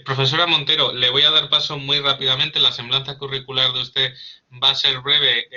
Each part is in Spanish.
Profesora Montero, le voy a dar paso muy rápidamente. La semblanza curricular de usted va a ser breve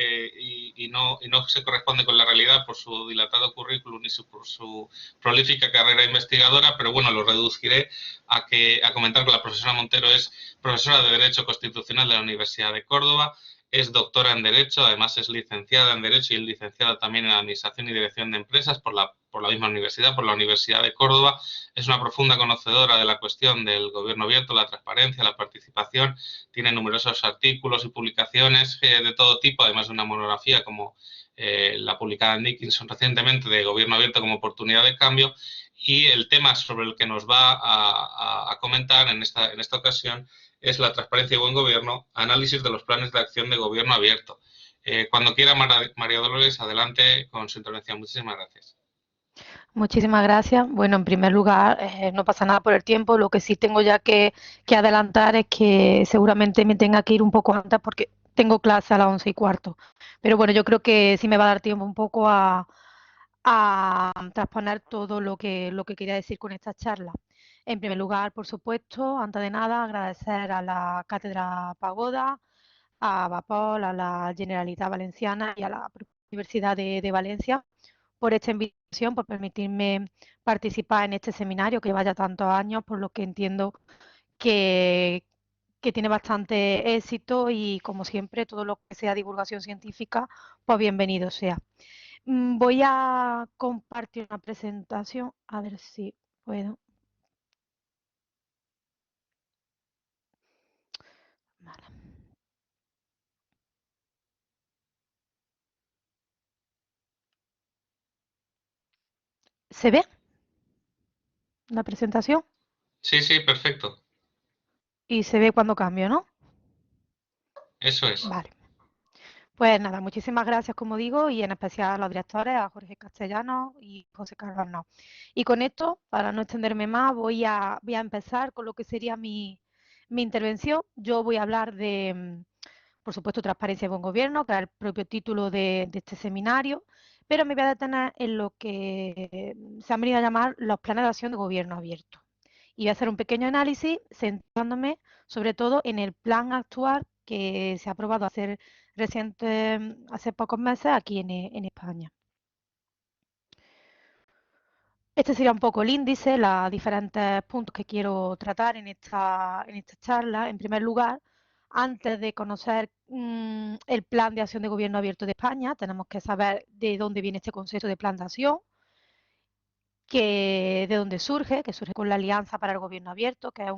y no se corresponde con la realidad por su dilatado currículum y por su prolífica carrera investigadora, pero bueno, lo reduciré a comentar que la profesora Montero es profesora de Derecho Constitucional de la Universidad de Córdoba, es doctora en Derecho, además es licenciada en Derecho y es licenciada también en Administración y Dirección de Empresas por la misma universidad, por la Universidad de Córdoba. Es una profunda conocedora de la cuestión del gobierno abierto, la transparencia, la participación. Tiene numerosos artículos y publicaciones de todo tipo, además de una monografía como la publicada en Dickinson recientemente de Gobierno Abierto como oportunidad de cambio. Y el tema sobre el que nos va a comentar en esta ocasión es la transparencia y buen gobierno, análisis de los planes de acción de gobierno abierto. Cuando quiera, María Dolores, adelante con su intervención. Muchísimas gracias. Muchísimas gracias. Bueno, en primer lugar, no pasa nada por el tiempo. Lo que sí tengo ya que adelantar es que seguramente me tenga que ir un poco antes porque tengo clase a las 11:15. Pero bueno, yo creo que sí me va a dar tiempo un poco a transponer todo lo que quería decir con esta charla. En primer lugar, por supuesto, antes de nada, agradecer a la Cátedra Pagoda, a Vapol, a la Generalitat Valenciana y a la Universidad de Valencia por esta invitación, por permitirme participar en este seminario que lleva ya tantos años, por lo que entiendo que, que tiene bastante éxito y, como siempre, todo lo que sea divulgación científica, pues bienvenido sea. Voy a compartir una presentación, a ver si puedo. Vale. ¿Se ve la presentación? Sí, sí, perfecto. Y se ve cuando cambio, ¿no? Eso es. Vale. Pues nada, muchísimas gracias, como digo, y en especial a los directores, a Jorge Castellano y José Carlos Arnau. Y con esto, para no extenderme más, voy a empezar con lo que sería mi intervención. Yo voy a hablar de, por supuesto, transparencia y buen gobierno, que es el propio título de este seminario, pero me voy a detener en lo que se han venido a llamar los planes de acción de gobierno abierto. Y voy a hacer un pequeño análisis centrándome sobre todo en el plan actual que se ha aprobado hace pocos meses aquí en España. Este sería un poco el índice, los diferentes puntos que quiero tratar en esta charla. En primer lugar, antes de conocer el Plan de Acción de Gobierno Abierto de España, tenemos que saber de dónde viene este concepto de plan de acción, de dónde surge, que surge con la Alianza para el Gobierno Abierto, que es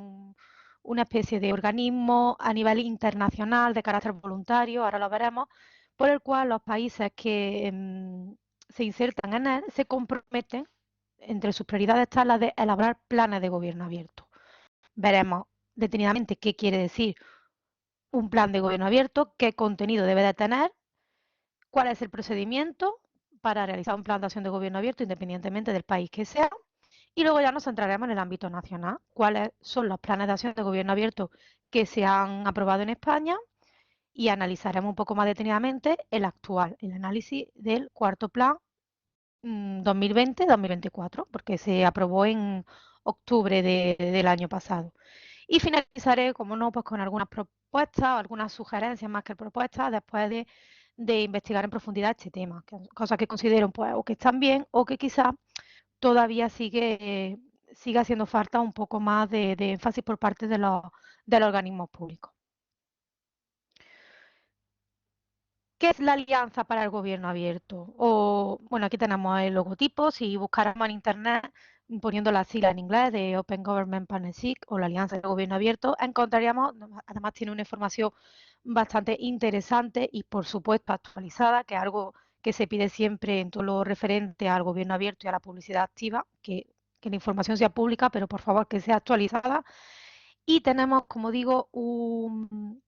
una especie de organismo a nivel internacional de carácter voluntario, ahora lo veremos, por el cual los países que se insertan en él se comprometen, entre sus prioridades está la de elaborar planes de gobierno abierto. Veremos detenidamente qué quiere decir un plan de gobierno abierto, qué contenido debe de tener, cuál es el procedimiento para realizar un plan de acción de gobierno abierto independientemente del país que sea. Y luego ya nos centraremos en el ámbito nacional, cuáles son los planes de acción de gobierno abierto que se han aprobado en España y analizaremos un poco más detenidamente el actual, el análisis del cuarto plan 2020-2024, porque se aprobó en octubre del año pasado. Y finalizaré, como no, pues con algunas propuestas, algunas sugerencias más que propuestas, después de investigar en profundidad este tema, cosas que considero pues, o que están bien o que quizás todavía sigue haciendo falta un poco más de énfasis por parte de los organismos públicos. ¿Qué es la Alianza para el Gobierno Abierto? Bueno, aquí tenemos el logotipo. Si buscáramos en Internet poniendo la sigla en inglés de Open Government Partnership o la Alianza del Gobierno Abierto, encontraríamos, además tiene una información bastante interesante y por supuesto actualizada, que es algo que se pide siempre en todo lo referente al gobierno abierto y a la publicidad activa, que la información sea pública, pero por favor que sea actualizada. Y tenemos, como digo, un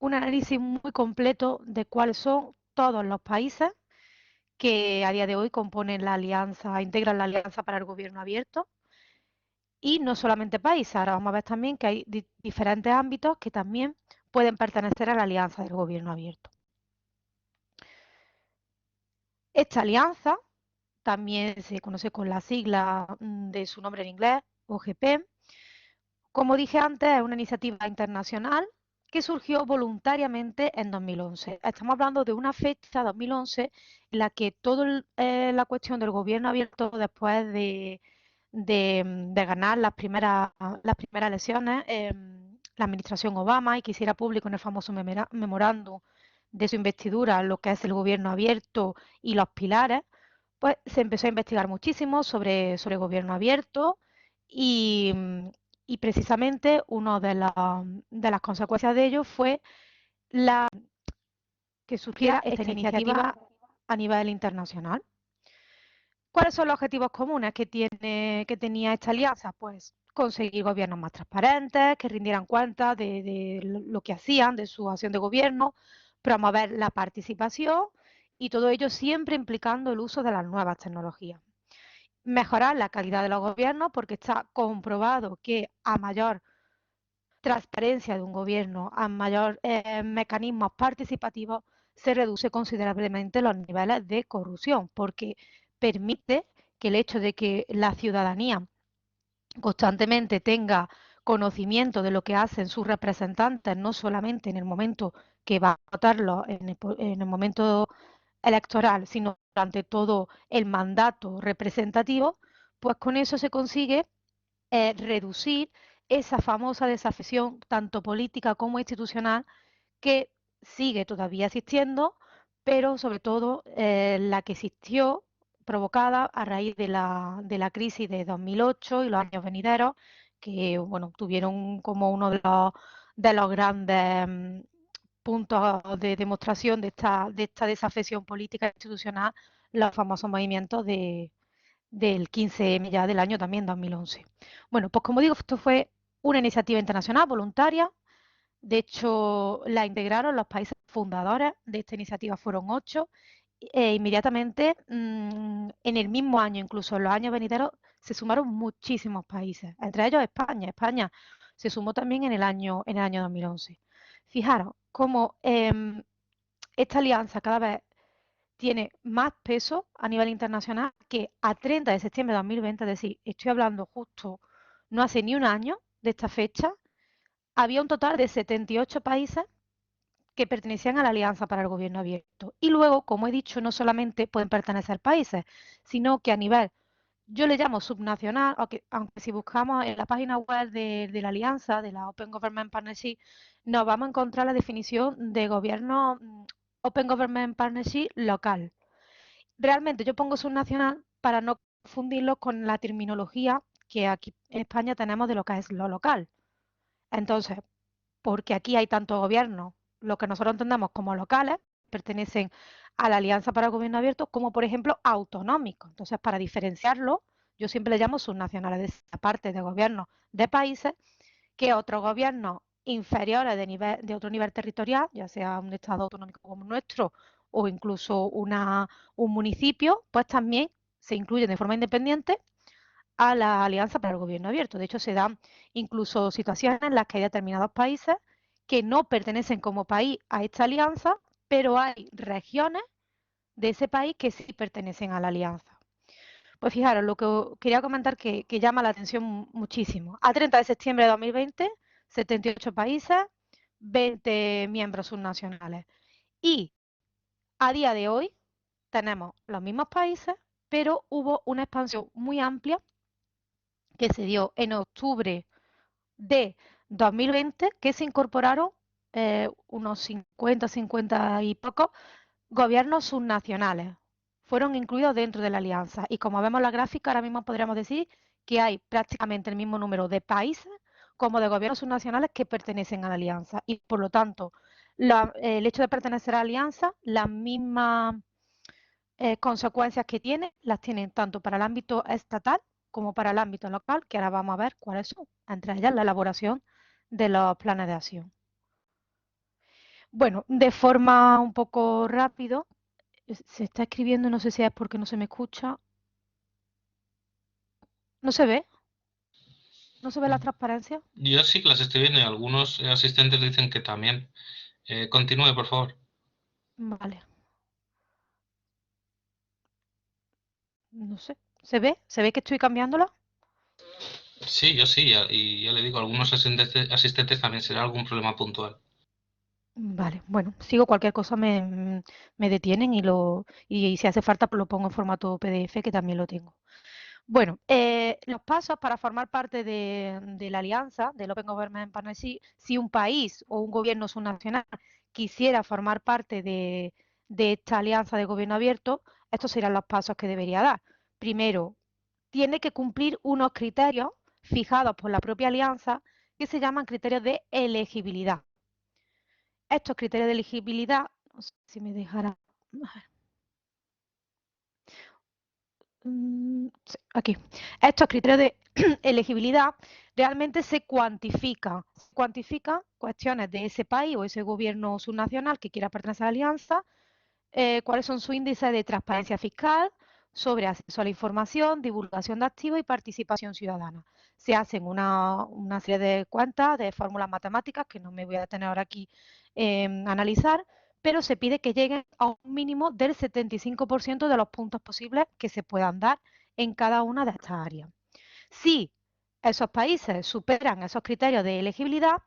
análisis muy completo de cuáles son todos los países que a día de hoy componen la alianza, integran la Alianza para el Gobierno Abierto. Y no solamente países, ahora vamos a ver también que hay diferentes ámbitos que también pueden pertenecer a la Alianza del Gobierno Abierto. Esta alianza también se conoce con la sigla de su nombre en inglés, OGP, Como dije antes, es una iniciativa internacional que surgió voluntariamente en 2011. Estamos hablando de una fecha, 2011, en la que toda la cuestión del gobierno abierto después de ganar las primeras elecciones, la administración Obama, y que hiciera público en el famoso memorándum de su investidura lo que es el gobierno abierto y los pilares, pues se empezó a investigar muchísimo sobre gobierno abierto y, y precisamente una de las consecuencias de ello fue que surgiera esta iniciativa a nivel internacional. ¿Cuáles son los objetivos comunes que tenía esta alianza? Pues conseguir gobiernos más transparentes, que rindieran cuentas de lo que hacían, de su acción de gobierno, promover la participación y todo ello siempre implicando el uso de las nuevas tecnologías. Mejorar la calidad de los gobiernos porque está comprobado que a mayor transparencia de un gobierno, a mayor mecanismos participativos, se reduce considerablemente los niveles de corrupción, porque permite que el hecho de que la ciudadanía constantemente tenga conocimiento de lo que hacen sus representantes, no solamente en el momento que va a votarlo, en el momento electoral, sino durante todo el mandato representativo, pues con eso se consigue reducir esa famosa desafección, tanto política como institucional, que sigue todavía existiendo, pero sobre todo la que existió provocada a raíz de la crisis de 2008 y los años venideros, que bueno, tuvieron como uno de los grandes puntos de demostración de esta desafección política e institucional, los famosos movimientos del 15M ya del año también 2011. Bueno, pues como digo, esto fue una iniciativa internacional voluntaria. De hecho, la integraron los países fundadores de esta iniciativa, fueron 8. Inmediatamente, en el mismo año, incluso en los años venideros, se sumaron muchísimos países, entre ellos España. España se sumó también en el año 2011. Fijaros cómo esta alianza cada vez tiene más peso a nivel internacional, que a 30 de septiembre de 2020, es decir, estoy hablando justo no hace ni un año de esta fecha, había un total de 78 países que pertenecían a la Alianza para el Gobierno Abierto. Y luego, como he dicho, no solamente pueden pertenecer países, sino que a nivel, yo le llamo subnacional, aunque si buscamos en la página web de la Alianza, de la Open Government Partnership, nos vamos a encontrar la definición de gobierno Open Government Partnership local. Realmente yo pongo subnacional para no confundirlo con la terminología que aquí en España tenemos de lo que es lo local. Entonces, porque aquí hay tantos gobiernos, lo que nosotros entendemos como locales, pertenecen a la Alianza para el Gobierno Abierto, como por ejemplo autonómicos. Entonces, para diferenciarlo, yo siempre le llamo subnacionales, de esa parte de gobiernos de países que otros gobiernos inferiores de otro nivel territorial, ya sea un estado autonómico como nuestro o incluso un municipio, pues también se incluyen de forma independiente a la Alianza para el Gobierno Abierto. De hecho, se dan incluso situaciones en las que hay determinados países que no pertenecen como país a esta alianza, pero hay regiones de ese país que sí pertenecen a la alianza. Pues fijaros, lo que quería comentar que llama la atención muchísimo. A 30 de septiembre de 2020, 78 países, 20 miembros subnacionales. Y a día de hoy tenemos los mismos países, pero hubo una expansión muy amplia que se dio en octubre de 2020, que se incorporaron unos 50 y pocos gobiernos subnacionales. Fueron incluidos dentro de la alianza. Y como vemos en la gráfica, ahora mismo podríamos decir que hay prácticamente el mismo número de países como de gobiernos subnacionales que pertenecen a la alianza. Y por lo tanto, el hecho de pertenecer a la alianza, las mismas consecuencias que tiene, las tienen tanto para el ámbito estatal como para el ámbito local, que ahora vamos a ver cuáles son, entre ellas la elaboración de los planes de acción. Bueno, de forma un poco rápido, se está escribiendo, no sé si es porque no se me escucha. ¿No se ve? ¿No se ve la transparencia? Yo sí que las estoy viendo y algunos asistentes dicen que también. Continúe, por favor. Vale, no sé. ¿Se ve? ¿Se ve que estoy cambiándola? Sí, yo sí, y ya le digo, algunos asistentes también será algún problema puntual. Vale, bueno, sigo cualquier cosa me detienen y si hace falta pues lo pongo en formato PDF que también lo tengo. Bueno, los pasos para formar parte de la alianza, del Open Government Partnership, si un país o un gobierno subnacional quisiera formar parte de esta alianza de gobierno abierto, estos serían los pasos que debería dar. Primero, tiene que cumplir unos criterios fijados por la propia alianza que se llaman criterios de elegibilidad. Estos criterios de elegibilidad, no sé si me dejará, sí, aquí. Estos criterios de elegibilidad realmente se cuantifican cuestiones de ese país o ese gobierno subnacional que quiera pertenecer a la alianza, cuáles son sus índices de transparencia fiscal, sobre acceso a la información, divulgación de activos y participación ciudadana. Se hacen una serie de cuentas, de fórmulas matemáticas, que no me voy a detener ahora aquí a analizar, pero se pide que lleguen a un mínimo del 75% de los puntos posibles que se puedan dar en cada una de estas áreas. Si esos países superan esos criterios de elegibilidad,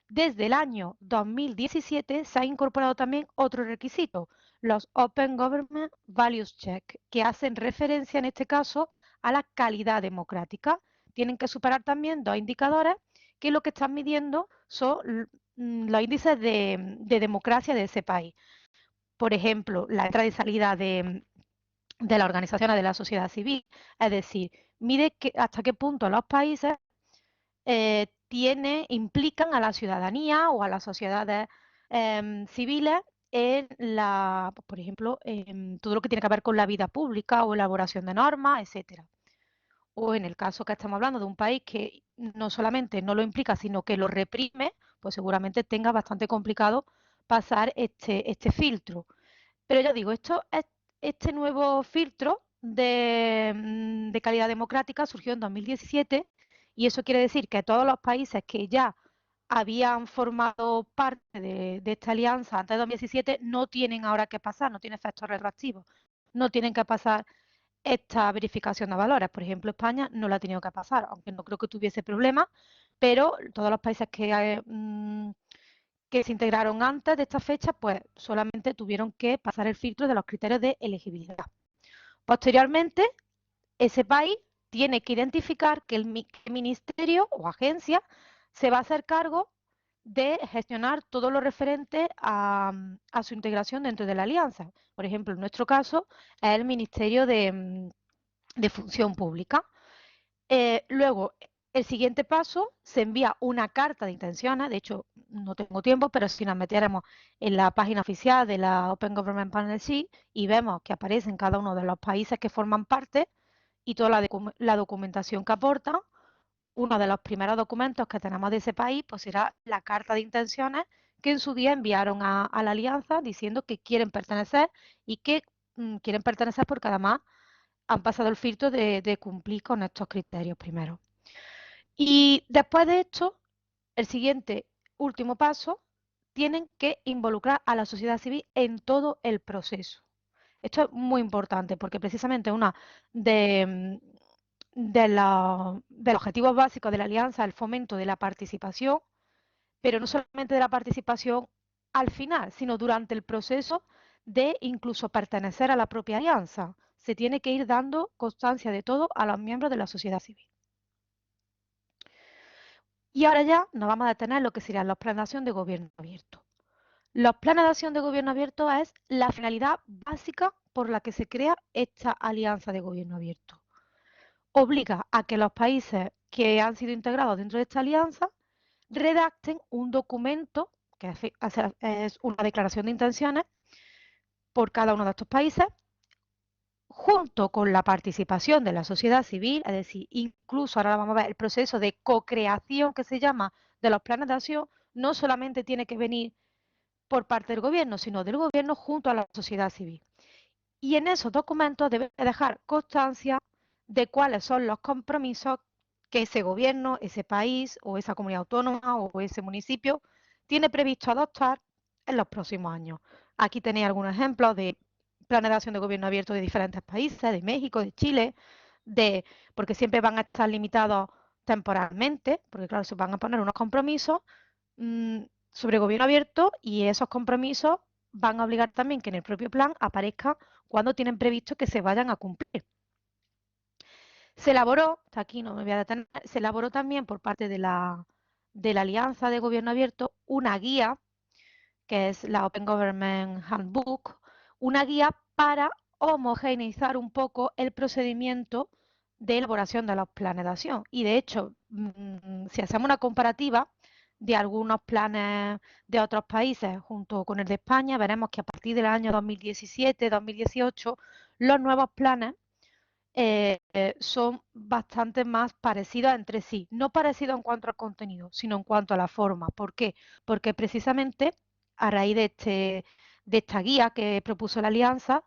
desde el año 2017 se ha incorporado también otro requisito, los Open Government Values Check, que hacen referencia en este caso a la calidad democrática. Tienen que superar también dos indicadores que lo que están midiendo son los índices de democracia de ese país. Por ejemplo, la entrada y salida de las organizaciones de la sociedad civil, es decir, mide hasta qué punto los países implican a la ciudadanía o a las sociedades civiles en por ejemplo, en todo lo que tiene que ver con la vida pública o elaboración de normas, etcétera. O en el caso que estamos hablando de un país que no solamente no lo implica, sino que lo reprime, pues seguramente tenga bastante complicado pasar este filtro. Pero ya digo, este nuevo filtro de calidad democrática surgió en 2017 y eso quiere decir que todos los países que ya habían formado parte de esta alianza antes de 2017 no tienen ahora que pasar, no tienen efectos retroactivos, no tienen que pasar esta verificación de valores. Por ejemplo, España no la ha tenido que pasar, aunque no creo que tuviese problemas, pero todos los países que se integraron antes de esta fecha, pues solamente tuvieron que pasar el filtro de los criterios de elegibilidad. Posteriormente, ese país tiene que identificar que el ministerio o agencia se va a hacer cargo de gestionar todo lo referente a su integración dentro de la alianza. Por ejemplo, en nuestro caso es el Ministerio de Función Pública. Luego, el siguiente paso, se envía una carta de intenciones, de hecho no tengo tiempo, pero si nos metiéramos en la página oficial de la Open Government Partnership y vemos que aparecen cada uno de los países que forman parte y toda la documentación que aportan, uno de los primeros documentos que tenemos de ese país pues será la carta de intenciones que en su día enviaron a la alianza diciendo que quieren pertenecer y que quieren pertenecer porque además han pasado el filtro de cumplir con estos criterios primero. Y después de esto, el siguiente último paso, tienen que involucrar a la sociedad civil en todo el proceso. Esto es muy importante porque precisamente uno de, de los objetivos básicos de la alianza es el fomento de la participación, pero no solamente de la participación al final, sino durante el proceso de incluso pertenecer a la propia alianza. Se tiene que ir dando constancia de todo a los miembros de la sociedad civil. Y ahora ya nos vamos a detener en lo que serían los planes de acción de gobierno abierto. Los planes de acción de gobierno abierto es la finalidad básica por la que se crea esta alianza de gobierno abierto. Obliga a que los países que han sido integrados dentro de esta alianza redacten un documento, que es una declaración de intenciones, por cada uno de estos países, junto con la participación de la sociedad civil, es decir, incluso ahora vamos a ver el proceso de co-creación que se llama de los planes de acción, no solamente tiene que venir por parte del gobierno, sino del gobierno junto a la sociedad civil. Y en esos documentos debe dejar constancia de cuáles son los compromisos que ese gobierno, ese país o esa comunidad autónoma o ese municipio tiene previsto adoptar en los próximos años. Aquí tenéis algunos ejemplos de planes de acción de gobierno abierto de diferentes países, de México, de Chile, porque siempre van a estar limitados temporalmente, porque claro, se van a poner unos compromisos sobre gobierno abierto y esos compromisos van a obligar también que en el propio plan aparezca cuando tienen previsto que se vayan a cumplir. Se elaboró, hasta aquí no me voy a detener, se elaboró también por parte de la Alianza de Gobierno Abierto una guía, que es la Open Government Handbook, una guía para homogeneizar un poco el procedimiento de elaboración de los planes de acción. Y de hecho, si hacemos una comparativa de algunos planes de otros países junto con el de España, veremos que a partir del año 2017-2018 los nuevos planes son bastante más parecidos entre sí. No parecidos en cuanto al contenido, sino en cuanto a la forma. ¿Por qué? Porque precisamente a raíz de esta guía que propuso la Alianza,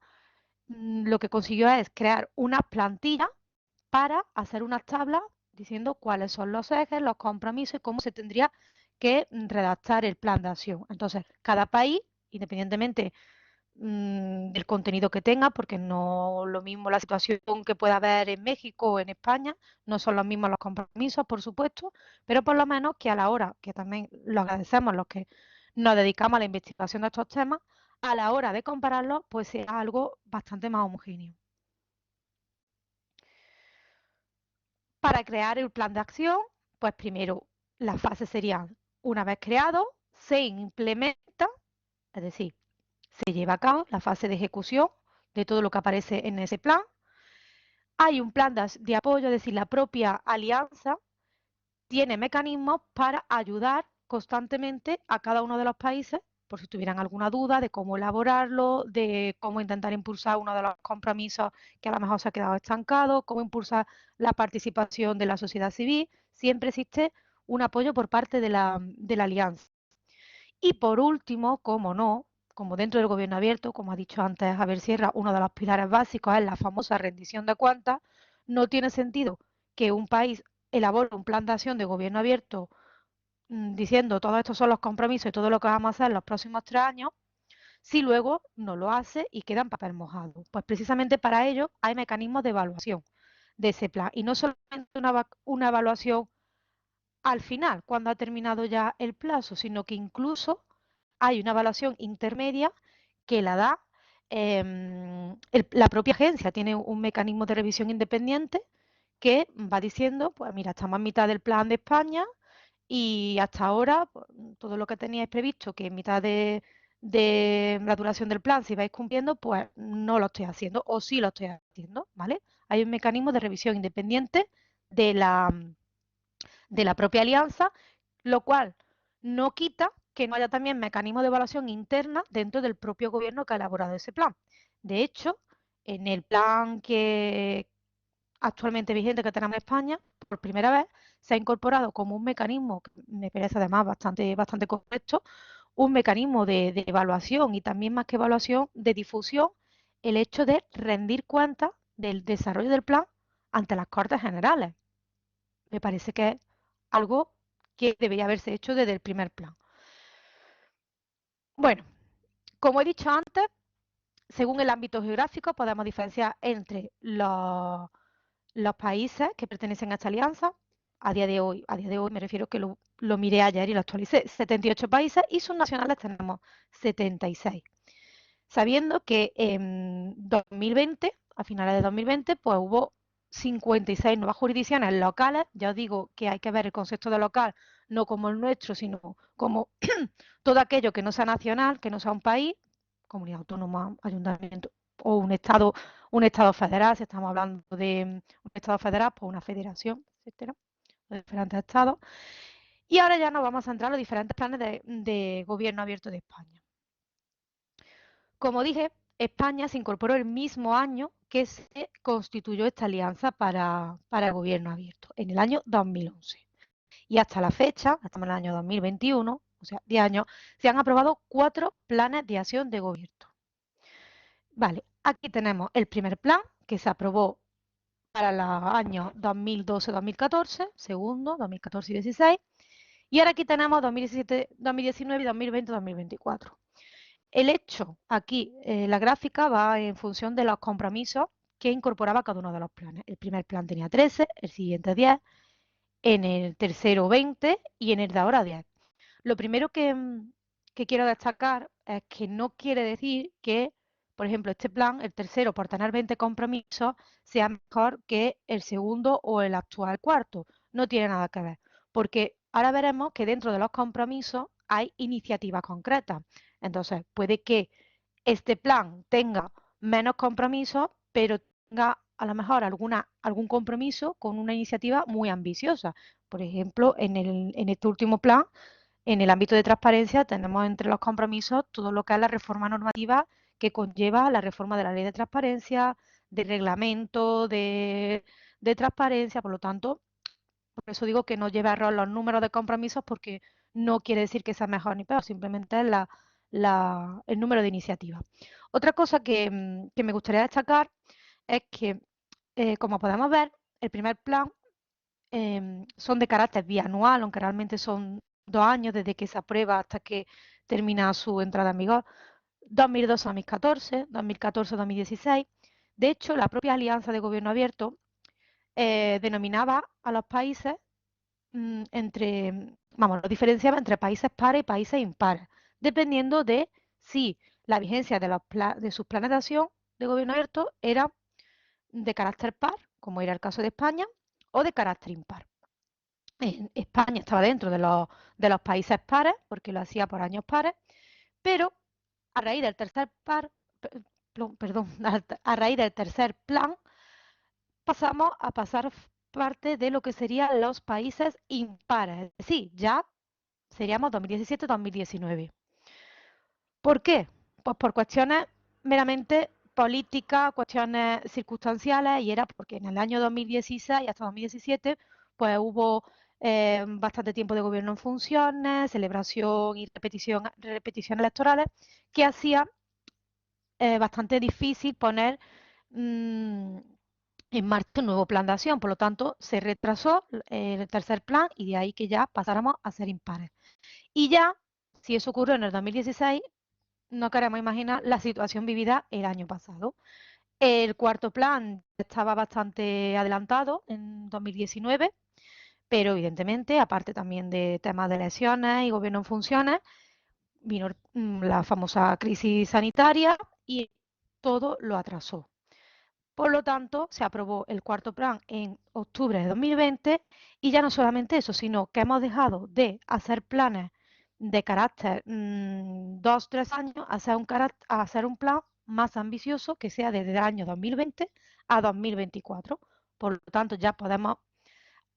lo que consiguió es crear una plantilla para hacer unas tablas diciendo cuáles son los ejes, los compromisos y cómo se tendría que redactar el plan de acción. Entonces, cada país, independientemente del contenido que tenga, porque no lo mismo la situación que pueda haber en México o en España, no son los mismos los compromisos, por supuesto, pero por lo menos que a la hora, que también lo agradecemos los que nos dedicamos a la investigación de estos temas, a la hora de compararlos, pues sea algo bastante más homogéneo. Para crear el plan de acción, pues primero las fases serían, una vez creado, se implementa, es decir, se lleva a cabo la fase de ejecución de todo lo que aparece en ese plan. Hay un plan de apoyo, es decir, la propia alianza tiene mecanismos para ayudar constantemente a cada uno de los países, por si tuvieran alguna duda de cómo elaborarlo, de cómo intentar impulsar uno de los compromisos que a lo mejor se ha quedado estancado, cómo impulsar la participación de la sociedad civil. Siempre existe un apoyo por parte de la alianza. Y por último, como no, como dentro del gobierno abierto, como ha dicho antes Javier Sierra, uno de los pilares básicos es la famosa rendición de cuentas, no tiene sentido que un país elabore un plan de acción de gobierno abierto diciendo todos estos son los compromisos y todo lo que vamos a hacer en los próximos 3 años, si luego no lo hace y queda en papel mojado. Pues precisamente para ello hay mecanismos de evaluación de ese plan y no solamente una evaluación al final, cuando ha terminado ya el plazo, sino que incluso hay una evaluación intermedia que la da la propia agencia, tiene un mecanismo de revisión independiente que va diciendo, pues mira, estamos en mitad del plan de España y hasta ahora pues, todo lo que teníais previsto, que en mitad de la duración del plan, si vais cumpliendo, pues no lo estoy haciendo o sí lo estoy haciendo, ¿vale? Hay un mecanismo de revisión independiente de la propia alianza, lo cual no quita que no haya también mecanismos de evaluación interna dentro del propio gobierno que ha elaborado ese plan. De hecho, en el plan que actualmente vigente que tenemos en España, por primera vez se ha incorporado como un mecanismo, que me parece además bastante correcto, un mecanismo de evaluación y también más que evaluación, de difusión, el hecho de rendir cuentas del desarrollo del plan ante las Cortes Generales. Me parece que es algo que debería haberse hecho desde el primer plan. Bueno, como he dicho antes, según el ámbito geográfico podemos diferenciar entre los países que pertenecen a esta alianza. A día de hoy me refiero que lo miré ayer y lo actualicé, 78 países y sus nacionales tenemos 76. Sabiendo que en 2020, a finales de 2020, pues hubo 56 nuevas jurisdicciones locales. Ya os digo que hay que ver el concepto de local no como el nuestro, sino como todo aquello que no sea nacional, que no sea un país, comunidad autónoma, ayuntamiento o un estado federal, si estamos hablando de un estado federal, pues una federación, etcétera, de diferentes estados. Y ahora ya nos vamos a centrar en los diferentes planes de gobierno abierto de España. Como dije, España se incorporó el mismo año que se constituyó esta alianza para el gobierno abierto, en el año 2011. Y hasta la fecha, estamos en el año 2021, o sea, 10 años, se han aprobado 4 planes de acción de gobierno. Vale, aquí tenemos el primer plan que se aprobó para los años 2012-2014, segundo, 2014 y 16, y ahora aquí tenemos 2017, 2019 y 2020-2024. El hecho, aquí la gráfica va en función de los compromisos que incorporaba cada uno de los planes. El primer plan tenía 13, el siguiente 10 en el tercero 20 y en el de ahora 10. Lo primero que quiero destacar es que no quiere decir que, por ejemplo, este plan, el tercero, por tener 20 compromisos, sea mejor que el segundo o el actual cuarto. No tiene nada que ver, porque ahora veremos que dentro de los compromisos hay iniciativas concretas. Entonces, puede que este plan tenga menos compromisos, pero tenga a lo mejor algún compromiso con una iniciativa muy ambiciosa. Por ejemplo, en este último plan, en el ámbito de transparencia, tenemos entre los compromisos todo lo que es la reforma normativa que conlleva la reforma de la ley de transparencia, del reglamento de transparencia. Por lo tanto, por eso digo que no lleve a error los números de compromisos, porque no quiere decir que sea mejor ni peor, simplemente es el número de iniciativas. Otra cosa que me gustaría destacar es que, como podemos ver, el primer plan son de carácter bianual, aunque realmente son 2 años desde que se aprueba hasta que termina su entrada en vigor, 2012-2014, 2014-2016. De hecho, la propia Alianza de Gobierno Abierto denominaba a los países lo diferenciaba entre países pares y países impares, dependiendo de si la vigencia de sus planes de acción de gobierno abierto era de carácter par, como era el caso de España, o de carácter impar. España estaba dentro de los países pares, porque lo hacía por años pares, pero a raíz del tercer perdón, a raíz del tercer plan, pasamos a pasar parte de lo que serían los países impares, es decir, ya seríamos 2017-2019. ¿Por qué? Pues por cuestiones meramente políticas, cuestiones circunstanciales, y era porque en el año 2016 hasta 2017 pues hubo bastante tiempo de gobierno en funciones, celebración y repetición electorales, que hacía bastante difícil poner mm, en marcha un nuevo plan de acción. Por lo tanto, se retrasó el tercer plan y de ahí que ya pasáramos a ser impares. Y ya, si eso ocurrió en el 2016, no queremos imaginar la situación vivida el año pasado. El cuarto plan estaba bastante adelantado en 2019, pero evidentemente, aparte también de temas de elecciones y gobierno en funciones, vino la famosa crisis sanitaria y todo lo atrasó. Por lo tanto, se aprobó el cuarto plan en octubre de 2020 y ya no solamente eso, sino que hemos dejado de hacer planes de carácter 2, 3 años a hacer un plan más ambicioso que sea desde el año 2020 a 2024. Por lo tanto, ya podemos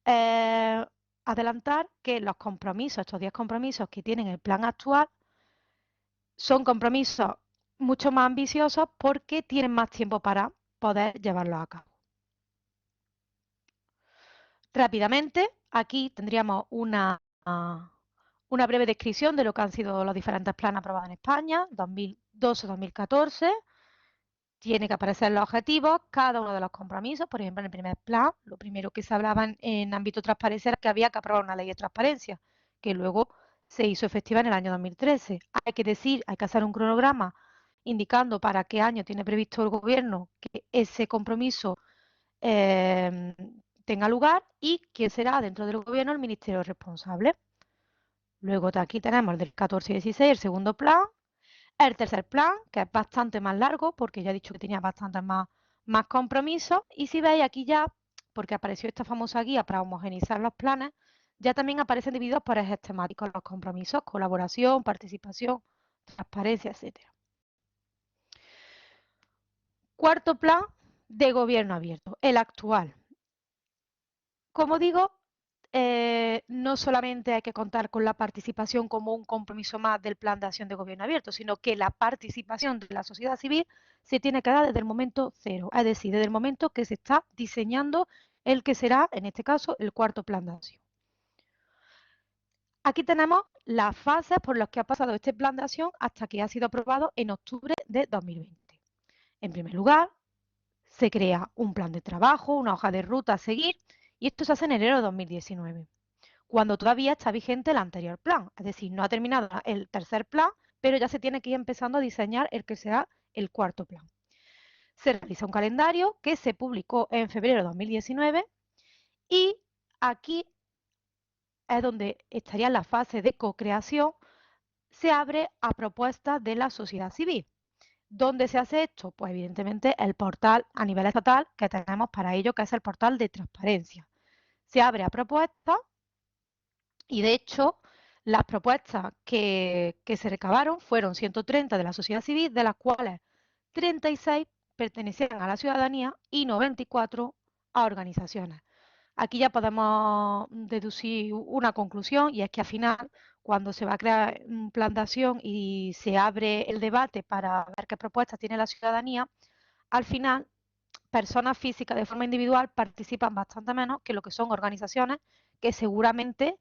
eh, adelantar que los compromisos, estos 10 compromisos que tienen el plan actual, son compromisos mucho más ambiciosos porque tienen más tiempo para poder llevarlos a cabo. Rápidamente, aquí tendríamos una breve descripción de lo que han sido los diferentes planes aprobados en España, 2012-2014. Tiene que aparecer los objetivos, cada uno de los compromisos. Por ejemplo, en el primer plan, lo primero que se hablaba en ámbito de transparencia era que había que aprobar una ley de transparencia, que luego se hizo efectiva en el año 2013. Hay que hacer un cronograma indicando para qué año tiene previsto el gobierno que ese compromiso tenga lugar y quién será dentro del gobierno el ministerio responsable. Luego aquí tenemos el del 14 y 16, el segundo plan. El tercer plan, que es bastante más largo, porque ya he dicho que tenía bastantes más compromisos. Y si veis aquí ya, porque apareció esta famosa guía para homogeneizar los planes, ya también aparecen divididos por ejes temáticos los compromisos: colaboración, participación, transparencia, etcétera. Cuarto plan de gobierno abierto, el actual. Como digo, no solamente hay que contar con la participación como un compromiso más del plan de acción de gobierno abierto, sino que la participación de la sociedad civil se tiene que dar desde el momento cero, es decir, desde el momento que se está diseñando el que será, en este caso, el cuarto plan de acción. Aquí tenemos las fases por las que ha pasado este plan de acción hasta que ha sido aprobado en octubre de 2020. En primer lugar, se crea un plan de trabajo, una hoja de ruta a seguir, y esto se hace en enero de 2019, cuando todavía está vigente el anterior plan. Es decir, no ha terminado el tercer plan, pero ya se tiene que ir empezando a diseñar el que será el cuarto plan. Se realiza un calendario que se publicó en febrero de 2019 y aquí es donde estaría en la fase de co-creación, se abre a propuestas de la sociedad civil. ¿Dónde se hace esto? Pues evidentemente el portal a nivel estatal que tenemos para ello, que es el portal de transparencia. Se abre a propuestas y de hecho las propuestas que se recabaron fueron 130 de la sociedad civil, de las cuales 36 pertenecían a la ciudadanía y 94 a organizaciones. Aquí ya podemos deducir una conclusión y es que al final, cuando se va a crear un plan de acción y se abre el debate para ver qué propuestas tiene la ciudadanía, al final personas físicas de forma individual participan bastante menos que lo que son organizaciones que seguramente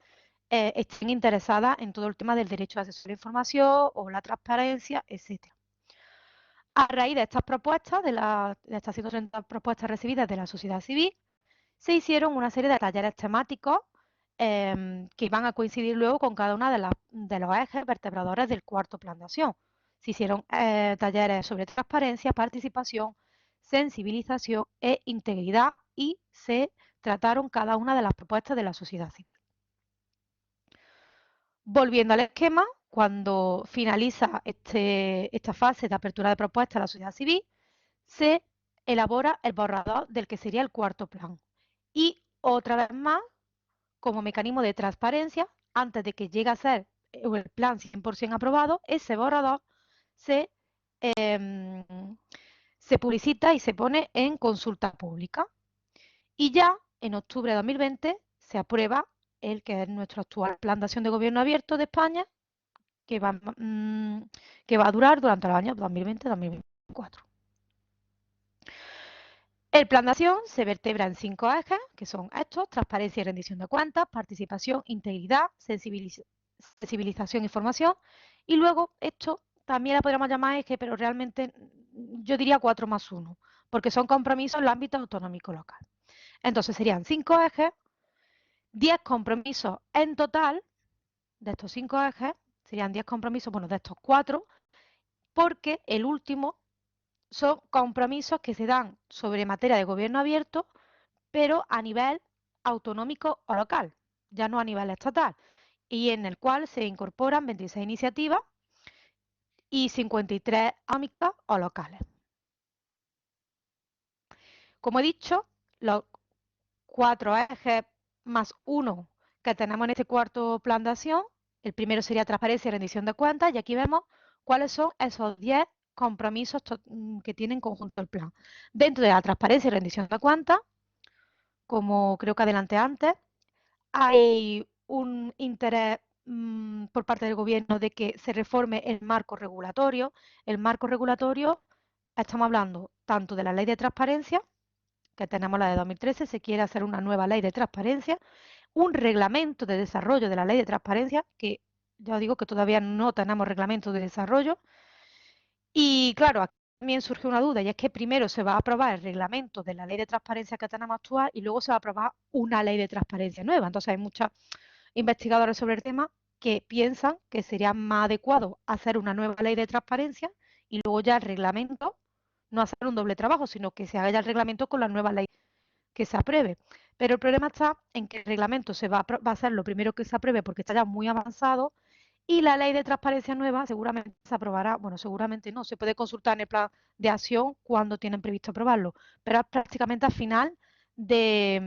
estén interesadas en todo el tema del derecho a acceso a la información o la transparencia, etcétera. A raíz de estas propuestas, de estas 130 propuestas recibidas de la sociedad civil, se hicieron una serie de talleres temáticos que van a coincidir luego con cada una de los ejes vertebradores del cuarto plan de acción. Se hicieron talleres sobre transparencia, participación, sensibilización e integridad y se trataron cada una de las propuestas de la sociedad civil. Volviendo al esquema, cuando finaliza esta fase de apertura de propuestas a la sociedad civil, se elabora el borrador del que sería el cuarto plan. Y otra vez más, como mecanismo de transparencia, antes de que llegue a ser el plan 100% aprobado, ese borrador se, eh, se publicita y se pone en consulta pública. Y ya en octubre de 2020 se aprueba el que es nuestro actual Plan de Acción de Gobierno Abierto de España, que que va a durar durante los años 2020-2024. El plan de acción se vertebra en 5 ejes, que son estos: transparencia y rendición de cuentas, participación, integridad, sensibilización y formación. Y luego esto también la podríamos llamar eje, pero realmente yo diría 4 más 1, porque son compromisos en el ámbito autonómico local. Entonces serían 5 ejes, 10 compromisos en total de estos 5 ejes, serían 10 compromisos, bueno, de estos 4, porque el último son compromisos que se dan sobre materia de gobierno abierto, pero a nivel autonómico o local, ya no a nivel estatal, y en el cual se incorporan 26 iniciativas y 53 autonómicas o locales. Como he dicho, los 4 ejes más 1 que tenemos en este cuarto plan de acción, el primero sería transparencia y rendición de cuentas, y aquí vemos cuáles son esos 10 compromisos que tiene en conjunto el plan. Dentro de la transparencia y rendición de cuentas, como creo que adelanté antes, hay un interés por parte del gobierno de que se reforme el marco regulatorio. El marco regulatorio, estamos hablando tanto de la ley de transparencia, que tenemos la de 2013, se quiere hacer una nueva ley de transparencia, un reglamento de desarrollo de la ley de transparencia, que ya os digo que todavía no tenemos reglamento de desarrollo. Y claro, aquí también surge una duda, y es que primero se va a aprobar el reglamento de la ley de transparencia que tenemos actual y luego se va a aprobar una ley de transparencia nueva. Entonces hay muchos investigadores sobre el tema que piensan que sería más adecuado hacer una nueva ley de transparencia y luego ya el reglamento, no hacer un doble trabajo, sino que se haga ya el reglamento con la nueva ley que se apruebe. Pero el problema está en que el reglamento va a ser lo primero que se apruebe porque está ya muy avanzado, y la ley de transparencia nueva seguramente se aprobará, bueno, seguramente no, se puede consultar en el plan de acción cuando tienen previsto aprobarlo, pero es prácticamente al final de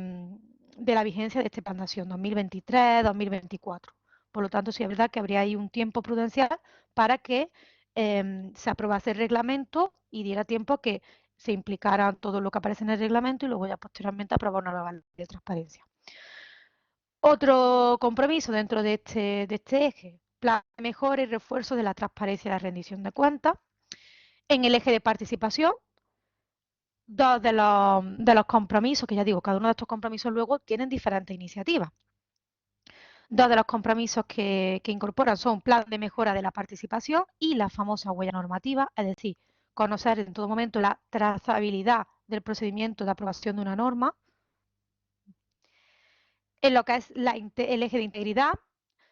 la vigencia de este plan de acción, 2023-2024. Por lo tanto, sí es verdad que habría ahí un tiempo prudencial para que se aprobase el reglamento y diera tiempo a que se implicara todo lo que aparece en el reglamento y luego ya posteriormente aprobar una nueva ley de transparencia. Otro compromiso dentro de este eje: plan de mejora y refuerzo de la transparencia y la rendición de cuentas. En el eje de participación, dos de los compromisos, que ya digo, cada uno de estos compromisos luego tienen diferentes iniciativas. Dos de los compromisos que incorporan son plan de mejora de la participación y la famosa huella normativa, es decir, conocer en todo momento la trazabilidad del procedimiento de aprobación de una norma. En lo que es el eje de integridad,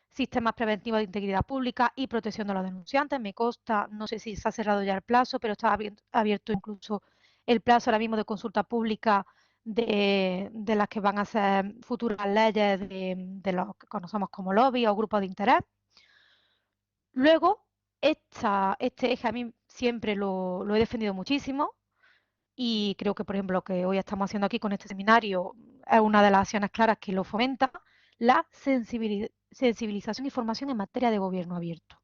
sistemas preventivos de integridad pública y protección de los denunciantes. Me consta, no sé si se ha cerrado ya el plazo, pero está abierto incluso el plazo ahora mismo de consulta pública de las que van a ser futuras leyes de los que conocemos como lobby o grupos de interés. Luego, este eje a mí siempre lo he defendido muchísimo y creo que, por ejemplo, lo que hoy estamos haciendo aquí con este seminario es una de las acciones claras que lo fomenta, la sensibilización y formación en materia de gobierno abierto.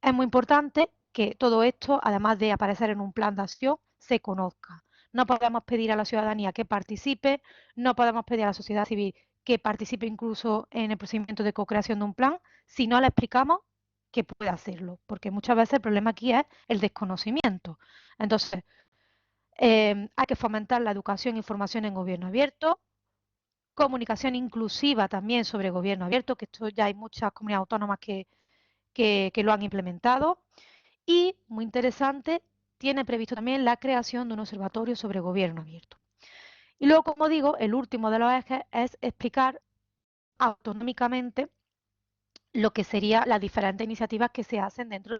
Es muy importante que todo esto, además de aparecer en un plan de acción, se conozca. No podemos pedir a la ciudadanía que participe, no podemos pedir a la sociedad civil que participe incluso en el procedimiento de co-creación de un plan si no le explicamos que puede hacerlo, porque muchas veces el problema aquí es el desconocimiento. Entonces, hay que fomentar la educación y formación en gobierno abierto, comunicación inclusiva también sobre gobierno abierto, que esto ya hay muchas comunidades autónomas que lo han implementado. Y, muy interesante, tiene previsto también la creación de un observatorio sobre gobierno abierto. Y luego, como digo, el último de los ejes es explicar autonómicamente lo que serían las diferentes iniciativas que se hacen dentro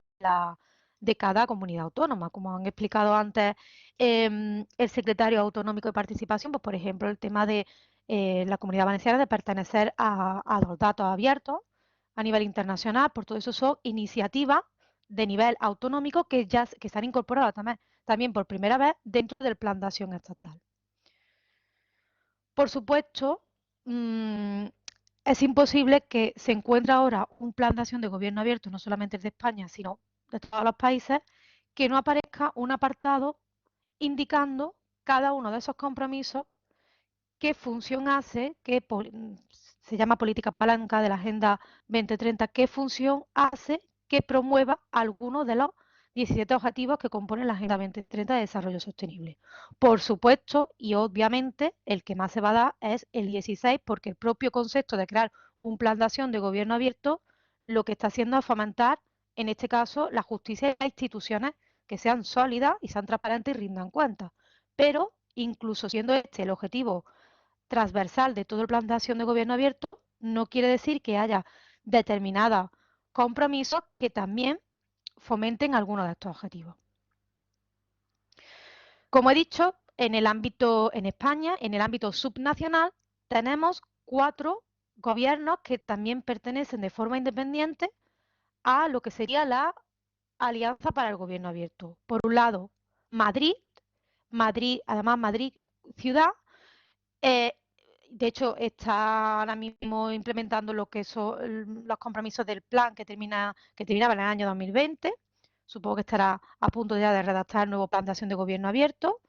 de cada comunidad autónoma. Como han explicado antes el secretario autonómico de participación, pues por ejemplo el tema de la Comunidad Valenciana de pertenecer a los datos abiertos a nivel internacional, por todo eso son iniciativas de nivel autonómico que ya que están incorporadas también por primera vez dentro del plan de acción estatal. Por supuesto, es imposible que se encuentre ahora un plan de acción de gobierno abierto, no solamente el de España, sino de todos los países, que no aparezca un apartado indicando cada uno de esos compromisos qué función hace, se llama política palanca de la Agenda 2030, qué función hace que promueva algunos de los 17 objetivos que componen la Agenda 2030 de Desarrollo Sostenible. Por supuesto, y obviamente, el que más se va a dar es el 16, porque el propio concepto de crear un plan de acción de gobierno abierto lo que está haciendo es fomentar, en este caso, la justicia y las instituciones que sean sólidas y sean transparentes y rindan cuentas. Pero, incluso siendo este el objetivo transversal de todo el plan de acción de gobierno abierto, no quiere decir que haya determinados compromisos que también fomenten algunos de estos objetivos. Como he dicho, en el ámbito, en España, en el ámbito subnacional, tenemos 4 gobiernos que también pertenecen de forma independiente a lo que sería la Alianza para el Gobierno Abierto. Por un lado, Madrid, además Madrid ciudad, eh, de hecho, está ahora mismo implementando lo que son los compromisos del plan que terminaba en el año 2020. Supongo que estará a punto ya de redactar el nuevo plan de acción de gobierno abierto.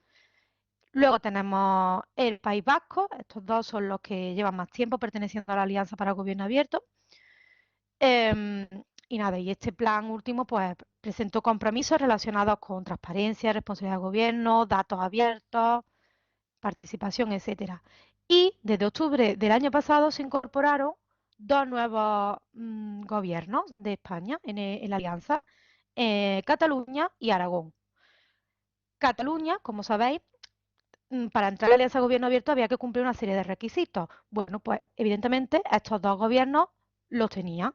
Luego tenemos el País Vasco, estos dos son los que llevan más tiempo perteneciendo a la Alianza para el Gobierno Abierto. Y nada, y este plan último pues presentó compromisos relacionados con transparencia, responsabilidad de gobierno, datos abiertos, participación, etcétera. Y desde octubre del año pasado se incorporaron 2 nuevos gobiernos de España en la alianza, Cataluña y Aragón. Cataluña, como sabéis, para entrar a la alianza de gobierno abierto había que cumplir una serie de requisitos. Bueno, pues evidentemente estos 2 gobiernos los tenían.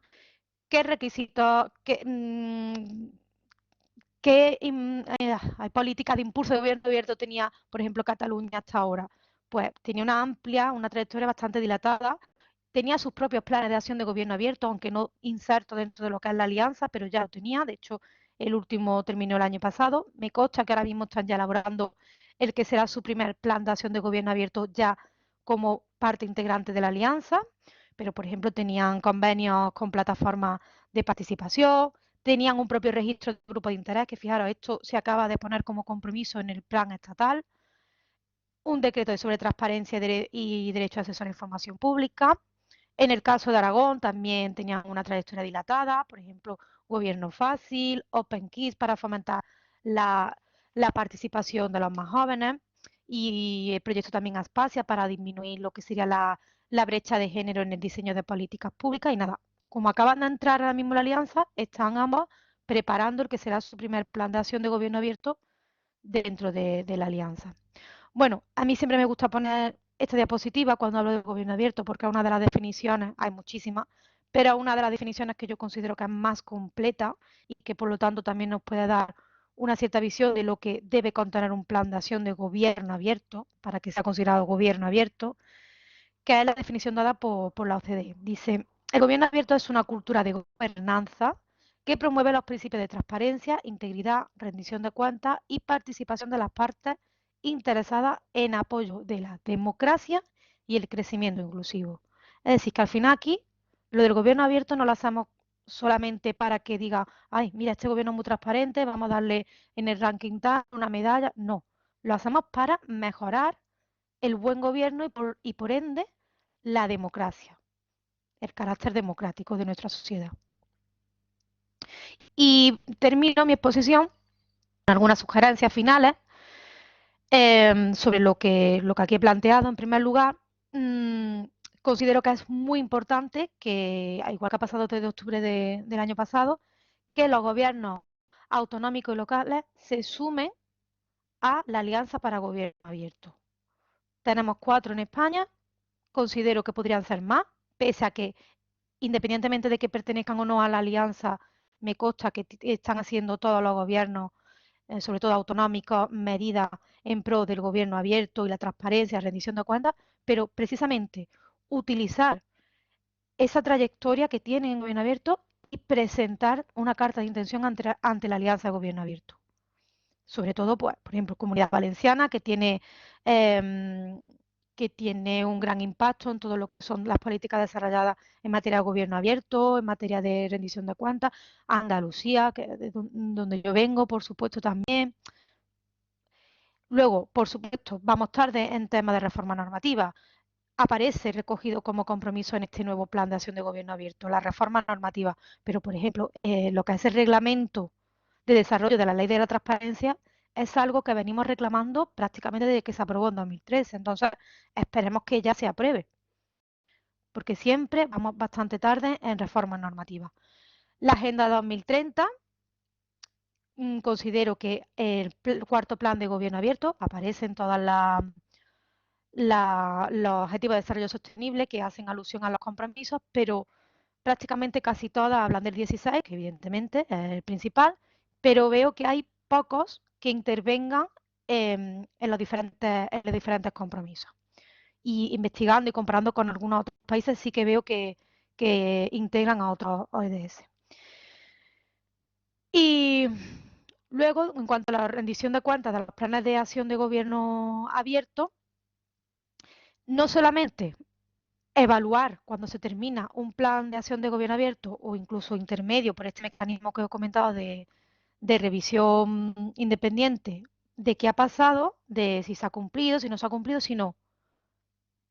¿Qué requisitos, qué política de impulso de gobierno abierto tenía, por ejemplo, Cataluña hasta ahora? Pues tenía una trayectoria bastante dilatada, tenía sus propios planes de acción de gobierno abierto, aunque no inserto dentro de lo que es la alianza, pero ya lo tenía. De hecho, el último terminó el año pasado. Me consta que ahora mismo están ya elaborando el que será su primer plan de acción de gobierno abierto ya como parte integrante de la alianza. Pero, por ejemplo, tenían convenios con plataformas de participación, tenían un propio registro de grupo de interés, que fijaros, esto se acaba de poner como compromiso en el plan estatal, un decreto sobre transparencia y derecho a acceso a la información pública. En el caso de Aragón también tenían una trayectoria dilatada, por ejemplo, gobierno fácil, Open Kids para fomentar la, la participación de los más jóvenes y el proyecto también Aspasia para disminuir lo que sería la brecha de género en el diseño de políticas públicas. Y nada, como acaban de entrar ahora mismo en la alianza, están ambos preparando el que será su primer plan de acción de gobierno abierto dentro de la alianza. Bueno, a mí siempre me gusta poner esta diapositiva cuando hablo de gobierno abierto porque es una de las definiciones, hay muchísimas, pero es una de las definiciones que yo considero que es más completa y que por lo tanto también nos puede dar una cierta visión de lo que debe contener un plan de acción de gobierno abierto, para que sea considerado gobierno abierto, que es la definición dada por la OCDE. Dice, el gobierno abierto es una cultura de gobernanza que promueve los principios de transparencia, integridad, rendición de cuentas y participación de las partes interesadas en apoyo de la democracia y el crecimiento inclusivo. Es decir, que al final aquí lo del gobierno abierto no lo hacemos solamente para que diga, ay, mira, este gobierno es muy transparente, vamos a darle en el ranking tal una medalla. No, lo hacemos para mejorar el buen gobierno y por ende la democracia, el carácter democrático de nuestra sociedad. Y termino mi exposición con algunas sugerencias finales sobre lo que aquí he planteado. En primer lugar, considero que es muy importante que, igual que ha pasado desde octubre del año pasado, que los gobiernos autonómicos y locales se sumen a la Alianza para Gobierno Abierto. Tenemos 4 en España, considero que podrían ser más, pese a que, independientemente de que pertenezcan o no a la alianza, me consta que están haciendo todos los gobiernos, sobre todo autonómicos, medidas en pro del gobierno abierto y la transparencia, rendición de cuentas, pero precisamente utilizar esa trayectoria que tienen en gobierno abierto y presentar una carta de intención ante la alianza de gobierno abierto. Sobre todo, pues, por ejemplo, Comunidad Valenciana, eh, que tiene un gran impacto en todo lo que son las políticas desarrolladas en materia de gobierno abierto, en materia de rendición de cuentas, Andalucía, que es de donde yo vengo, por supuesto, también. Luego, por supuesto, vamos tarde en temas de reforma normativa. Aparece recogido como compromiso en este nuevo plan de acción de gobierno abierto, la reforma normativa, pero, por ejemplo, lo que es el reglamento de desarrollo de la ley de la transparencia es algo que venimos reclamando prácticamente desde que se aprobó en 2013. Entonces, esperemos que ya se apruebe, porque siempre vamos bastante tarde en reformas normativas. La Agenda 2030, considero que el cuarto plan de gobierno abierto aparece en todas los objetivos de desarrollo sostenible que hacen alusión a los compromisos, pero prácticamente casi todas hablan del 16, que evidentemente es el principal, pero veo que hay pocos que intervengan en los diferentes compromisos. Y investigando y comparando con algunos otros países, sí que veo que integran a otros ODS. Y luego, en cuanto a la rendición de cuentas de los planes de acción de gobierno abierto, no solamente evaluar cuando se termina un plan de acción de gobierno abierto o incluso intermedio por este mecanismo que he comentado de revisión independiente de qué ha pasado, de si se ha cumplido, si no se ha cumplido, sino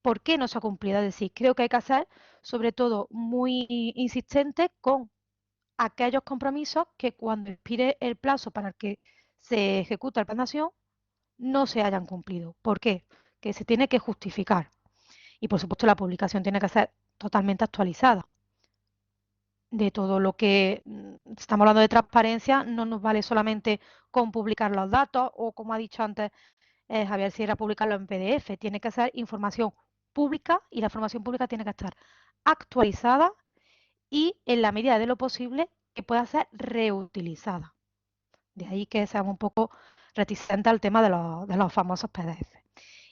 por qué no se ha cumplido. Es decir, creo que hay que ser sobre todo muy insistente con aquellos compromisos que cuando expire el plazo para el que se ejecuta el plan de acción no se hayan cumplido. ¿Por qué? Que se tiene que justificar. Y por supuesto la publicación tiene que ser totalmente actualizada. De todo lo que estamos hablando de transparencia, no nos vale solamente con publicar los datos o, como ha dicho antes Javier Sierra, publicarlo en PDF. Tiene que ser información pública y la información pública tiene que estar actualizada y, en la medida de lo posible, que pueda ser reutilizada. De ahí que seamos un poco reticentes al tema de los famosos PDF.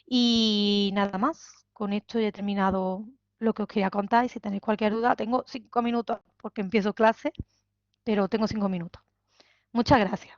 Y nada más, con esto ya he terminado lo que os quería contar y si tenéis cualquier duda, tengo 5 minutos porque empiezo clase, pero tengo 5 minutos. Muchas gracias.